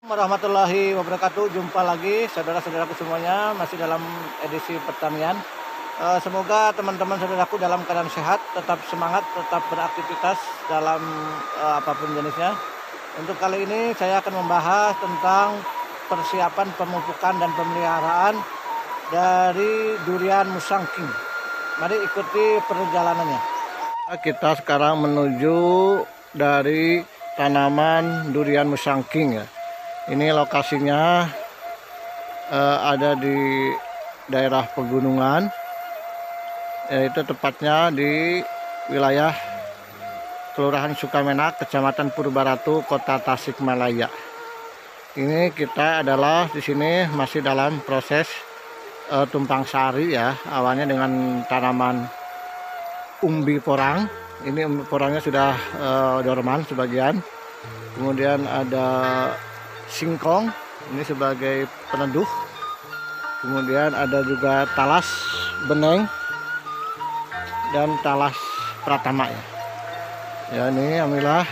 Warahmatullahi wabarakatuh. Jumpa lagi saudara-saudaraku semuanya, masih dalam edisi pertanian. Semoga teman-teman saudaraku dalam keadaan sehat, tetap semangat, tetap beraktivitas dalam apapun jenisnya. Untuk kali ini saya akan membahas tentang persiapan pemupukan dan pemeliharaan dari durian Musang King. Mari ikuti perjalanannya. Kita sekarang menuju dari tanaman durian Musang King ya. Ini lokasinya ada di daerah pegunungan, yaitu tepatnya di wilayah Kelurahan Sukamenak, Kecamatan Purbaratu, Kota Tasikmalaya. Ini kita adalah di sini masih dalam proses tumpang sari ya. Awalnya dengan tanaman umbi porang. Ini umbi porangnya sudah dorman sebagian. Kemudian ada singkong, ini sebagai peneduh. Kemudian ada juga talas beneng dan talas pratama ya. Ya, ini alhamdulillah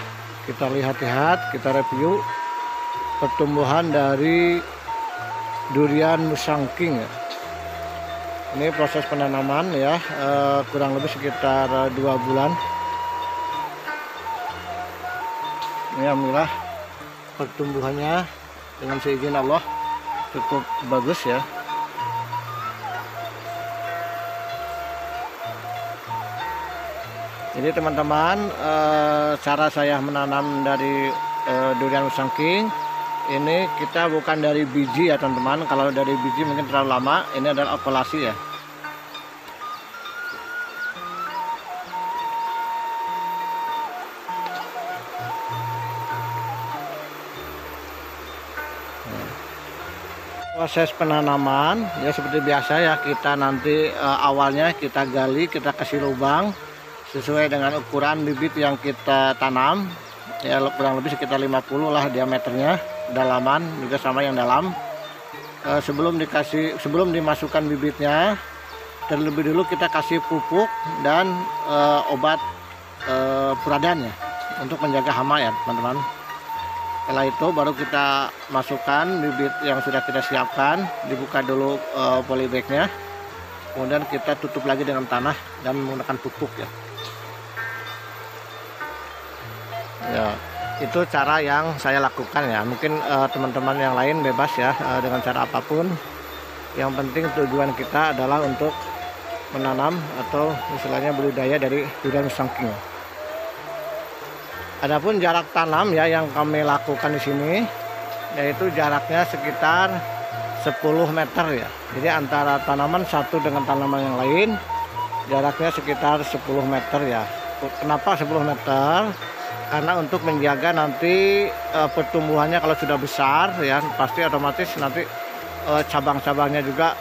kita lihat-lihat, kita review pertumbuhan dari durian Musang King ya. Ini proses penanaman ya, kurang lebih sekitar 2 bulan. Ini alhamdulillah pertumbuhannya dengan seizin Allah cukup bagus ya. Jadi teman-teman, cara saya menanam dari durian Musang King ini, kita bukan dari biji ya teman-teman. Kalau dari biji mungkin terlalu lama. Ini adalah okulasi ya. Proses penanaman ya seperti biasa ya, kita nanti awalnya kita gali, kita kasih lubang sesuai dengan ukuran bibit yang kita tanam ya, kurang lebih sekitar 50 lah diameternya, dalaman juga sama yang dalam. Sebelum dimasukkan bibitnya, terlebih dulu kita kasih pupuk dan obat puradan ya, untuk menjaga hama ya teman-teman. Setelah itu baru kita masukkan bibit yang sudah kita siapkan, dibuka dulu polybagnya, kemudian kita tutup lagi dengan tanah dan menggunakan pupuk ya. Ya, itu cara yang saya lakukan ya. Mungkin teman-teman yang lain bebas ya, dengan cara apapun. Yang penting tujuan kita adalah untuk menanam atau istilahnya budidaya dari durian Musang King. Adapun jarak tanam ya yang kami lakukan di sini, yaitu jaraknya sekitar 10 meter ya. Jadi antara tanaman satu dengan tanaman yang lain jaraknya sekitar 10 meter ya. Kenapa 10 meter? Karena untuk menjaga nanti pertumbuhannya, kalau sudah besar ya pasti otomatis nanti cabang-cabangnya juga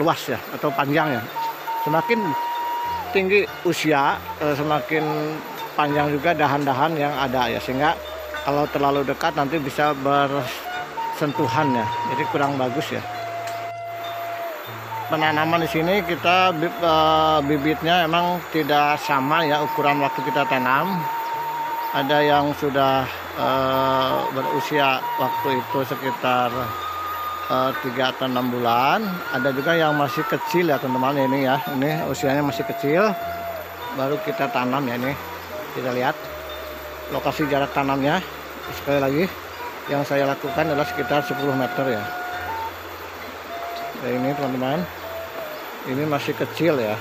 luas ya atau panjang ya. Semakin tinggi usia semakin panjang juga dahan-dahan yang ada ya, sehingga kalau terlalu dekat nanti bisa bersentuhan ya, jadi kurang bagus ya. Penanaman di sini kita bibitnya emang tidak sama ya ukuran waktu kita tanam. Ada yang sudah berusia waktu itu sekitar 3 atau 6 bulan, ada juga yang masih kecil ya teman-teman. Ini ya, ini usianya masih kecil, baru kita tanam ya. Ini kita lihat lokasi jarak tanamnya. Sekali lagi yang saya lakukan adalah sekitar 10 meter ya. Nah, ini teman-teman, ini masih kecil ya.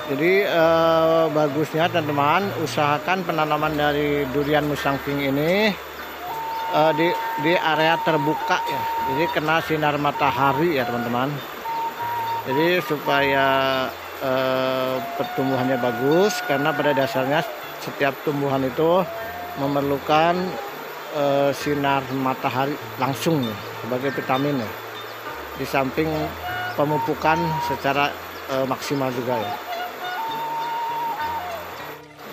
Jadi bagusnya teman-teman usahakan penanaman dari durian Musang King ini di area terbuka ya. Jadi kena sinar matahari ya teman-teman. Jadi supaya pertumbuhannya bagus, karena pada dasarnya setiap tumbuhan itu memerlukan sinar matahari langsung ya, sebagai vitamin ya. Di samping pemupukan secara maksimal juga ya.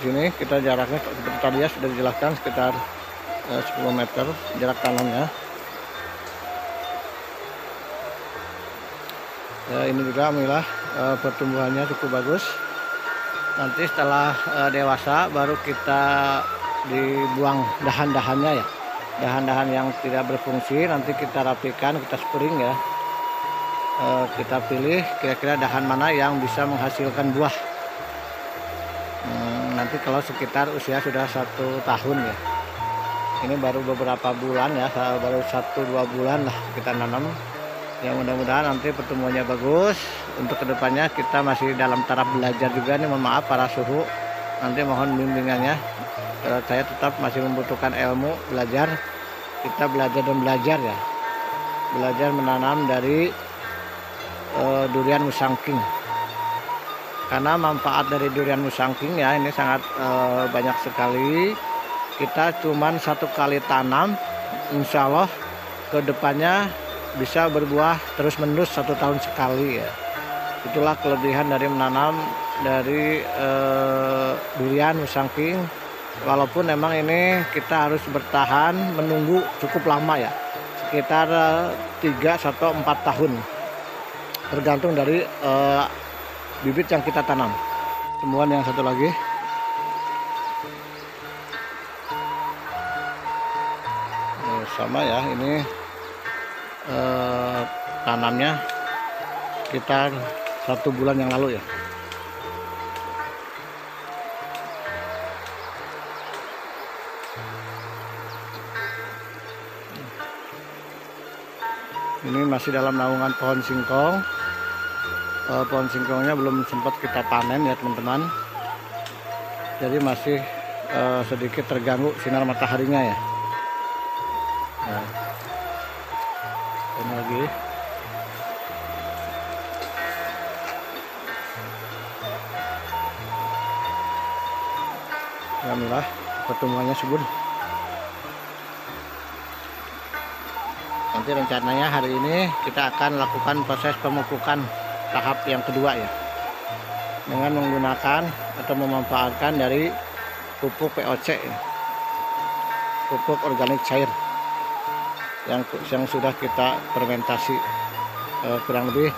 Sini kita jaraknya seperti tadi ya sudah dijelaskan, sekitar 10 meter jarak tanamnya. Ya, ini juga alhamdulillah pertumbuhannya cukup bagus. Nanti setelah dewasa baru kita dibuang dahan-dahannya ya. Dahan-dahan yang tidak berfungsi nanti kita rapikan, kita spring ya. Kita pilih kira-kira dahan mana yang bisa menghasilkan buah. Nanti kalau sekitar usia sudah 1 tahun ya. Ini baru beberapa bulan ya, baru 1-2 bulan lah kita nanam. Ya mudah-mudahan nanti pertumbuhannya bagus. Untuk kedepannya kita masih dalam taraf belajar juga nih, mohon maaf para suhu, nanti mohon bimbingannya. Saya tetap masih membutuhkan ilmu belajar. Kita belajar dan belajar ya, belajar menanam dari durian musangking. Karena manfaat dari durian musangking ya ini sangat banyak sekali. Kita cuman 1 kali tanam, insya Allah kedepannya bisa berbuah terus menerus 1 tahun sekali ya. Itulah kelebihan dari menanam dari durian musangking. Walaupun memang ini kita harus bertahan menunggu cukup lama ya, sekitar 3-4 tahun, tergantung dari bibit yang kita tanam. Tumbuhan yang satu lagi. Sama ya, ini tanamnya sekitar 1 bulan yang lalu ya. Ini masih dalam naungan pohon singkong. Pohon singkongnya belum sempat kita panen ya teman-teman. Jadi masih sedikit terganggu sinar mataharinya ya. Nah, ini lagi. Alhamdulillah pertumbuhannya subur. Nanti rencananya hari ini kita akan lakukan proses pemupukan tahap yang kedua ya, dengan menggunakan atau memanfaatkan dari pupuk POC ya, pupuk organik cair yang sudah kita fermentasi kurang lebih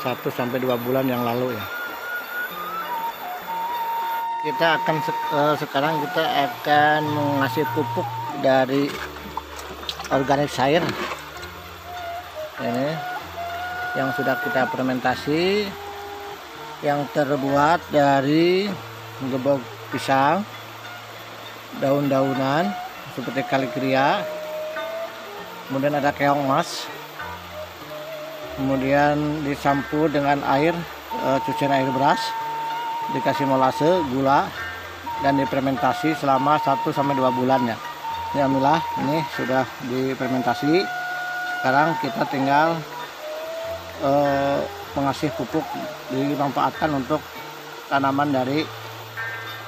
1-2 bulan yang lalu ya. Kita akan sekarang kita akan mengasih pupuk dari organik cair ini yang sudah kita fermentasi, yang terbuat dari gebog pisang, daun-daunan seperti kalikria, kemudian ada keong emas, kemudian dicampur dengan air, cucian air beras, dikasih molase, gula, dan difermentasi selama 1-2 bulan ya. Alhamdulillah ini sudah difermentasi. Sekarang kita tinggal mengasih pupuk, dimanfaatkan untuk tanaman dari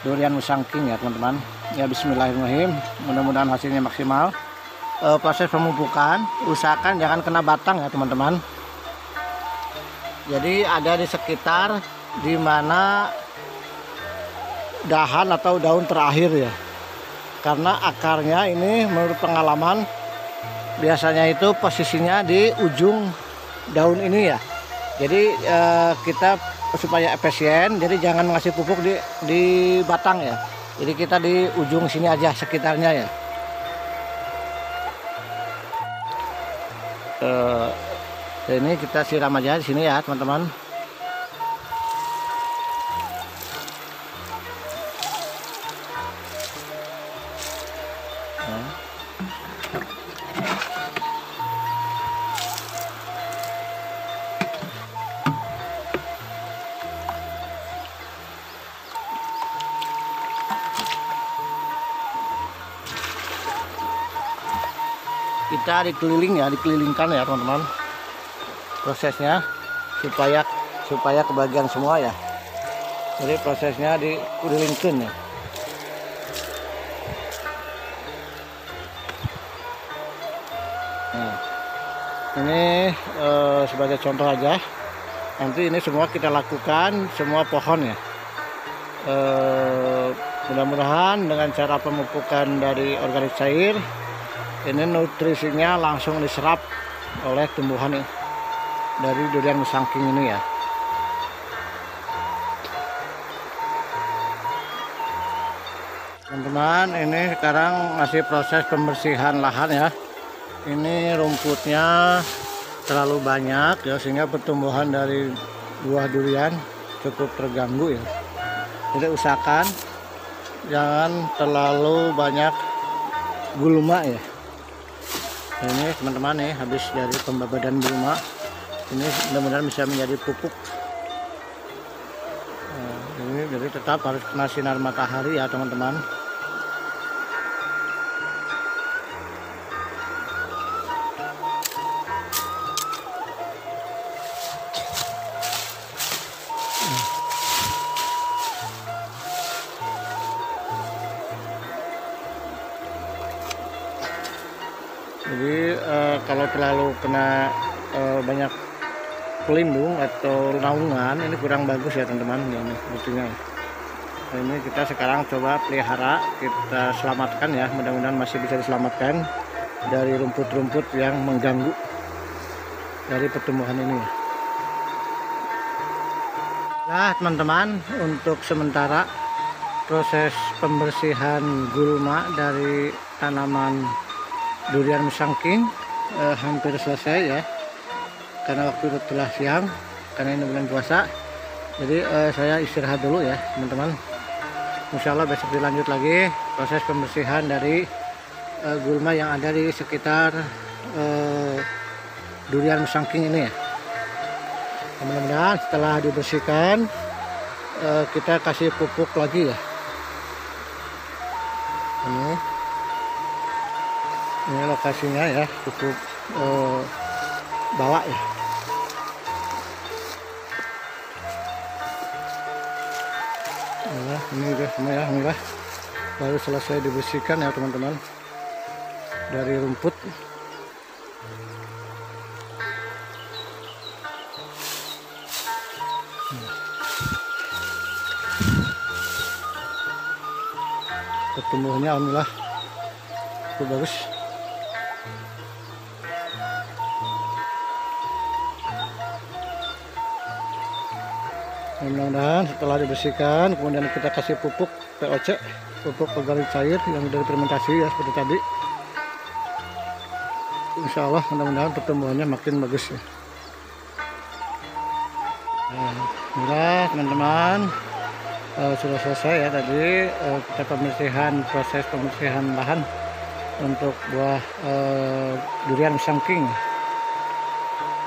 durian musangking ya teman-teman ya. Bismillahirrahmanirrahim, mudah-mudahan hasilnya maksimal. Proses pemupukan usahakan jangan kena batang ya teman-teman. Jadi ada di sekitar dimana dahan atau daun terakhir ya, karena akarnya ini menurut pengalaman biasanya itu posisinya di ujung daun ini ya. Jadi kita supaya efisien, jadi jangan ngasih pupuk di batang ya. Jadi kita di ujung sini aja sekitarnya ya. Ini kita siram aja di sini ya teman-teman. Kita dikelilingkan ya teman-teman, prosesnya supaya kebagian semua ya. Jadi prosesnya dikelilingkan ya. Nah, ini sebagai contoh aja. Nanti ini semua kita lakukan semua pohon ya. Mudah-mudahan dengan cara pemupukan dari organik cair ini nutrisinya langsung diserap oleh tumbuhan dari durian musangking ini ya. Teman-teman, ini sekarang masih proses pembersihan lahan ya. Ini rumputnya terlalu banyak ya, sehingga pertumbuhan dari buah durian cukup terganggu ya. Jadi usahakan jangan terlalu banyak gulma ya. Ini teman-teman nih, habis dari pembabadan gulma, ini mudah-mudahan bisa menjadi pupuk. Nah, ini jadi tetap harus kena sinar matahari ya teman-teman. Jadi kalau terlalu kena banyak pelindung atau naungan, ini kurang bagus ya teman-teman. Ini buktinya. Nah, ini kita sekarang coba pelihara, kita selamatkan ya. Mudah-mudahan masih bisa diselamatkan dari rumput-rumput yang mengganggu dari pertumbuhan ini. Nah teman-teman, untuk sementara proses pembersihan gulma dari tanaman durian musangking hampir selesai ya, karena waktu telah siang, karena ini bulan puasa. Jadi saya istirahat dulu ya teman-teman. Insya Allah besok dilanjut lagi proses pembersihan dari gulma yang ada di sekitar durian musangking ini ya. Mudah-mudahan setelah dibersihkan kita kasih pupuk lagi ya. Ini lokasinya ya, cukup bawa ya. Nah, ini udah semua ya, alhamdulillah baru selesai dibersihkan ya teman-teman dari rumput. Pertumbuhannya alhamdulillah cukup bagus. Mudah-mudahan setelah dibersihkan kemudian kita kasih pupuk POC, pupuk organik cair yang dari fermentasi ya seperti tadi. Insya Allah mudah-mudahan pertumbuhannya makin bagus ya. Nah, teman-teman sudah selesai ya tadi kita proses pembersihan lahan untuk buah durian musangking.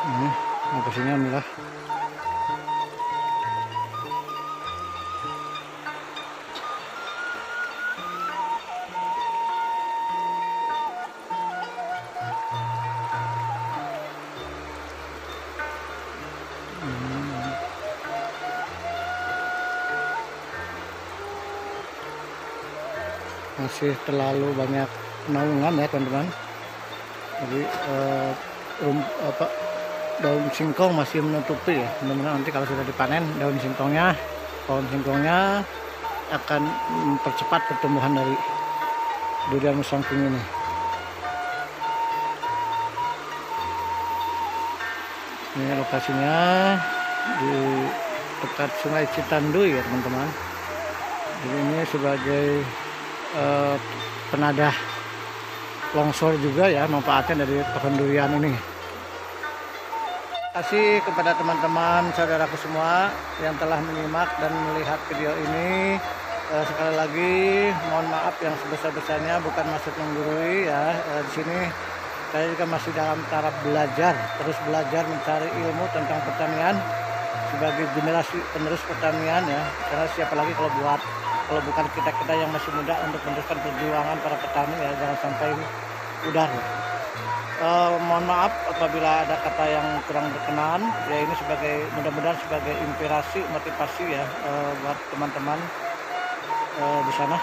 Ini lokasinya alhamdulillah. Masih terlalu banyak naungan ya teman-teman. Jadi daun singkong masih menutupi ya. Mudah-mudahan nanti kalau sudah dipanen pohon singkongnya akan mempercepat pertumbuhan dari durian musangking ini. Ini lokasinya di dekat Sungai Citanduy ya teman-teman. Jadi ini sebagai penadah longsor juga ya, manfaatnya dari pohon durian ini. Terima kasih kepada teman-teman saudaraku semua yang telah menyimak dan melihat video ini. Sekali lagi mohon maaf yang sebesar-besarnya, bukan maksud menggurui ya. Di sini saya juga masih dalam taraf belajar, terus belajar mencari ilmu tentang pertanian sebagai generasi penerus pertanian ya. Karena siapa lagi kalau bukan kita yang masih muda untuk meneruskan perjuangan para petani ya, jangan sampai pudar. Mohon maaf apabila ada kata yang kurang berkenan ya, ini mudah-mudahan sebagai inspirasi, motivasi ya buat teman-teman di sana.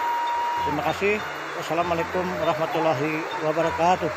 Terima kasih. Wassalamualaikum warahmatullahi wabarakatuh.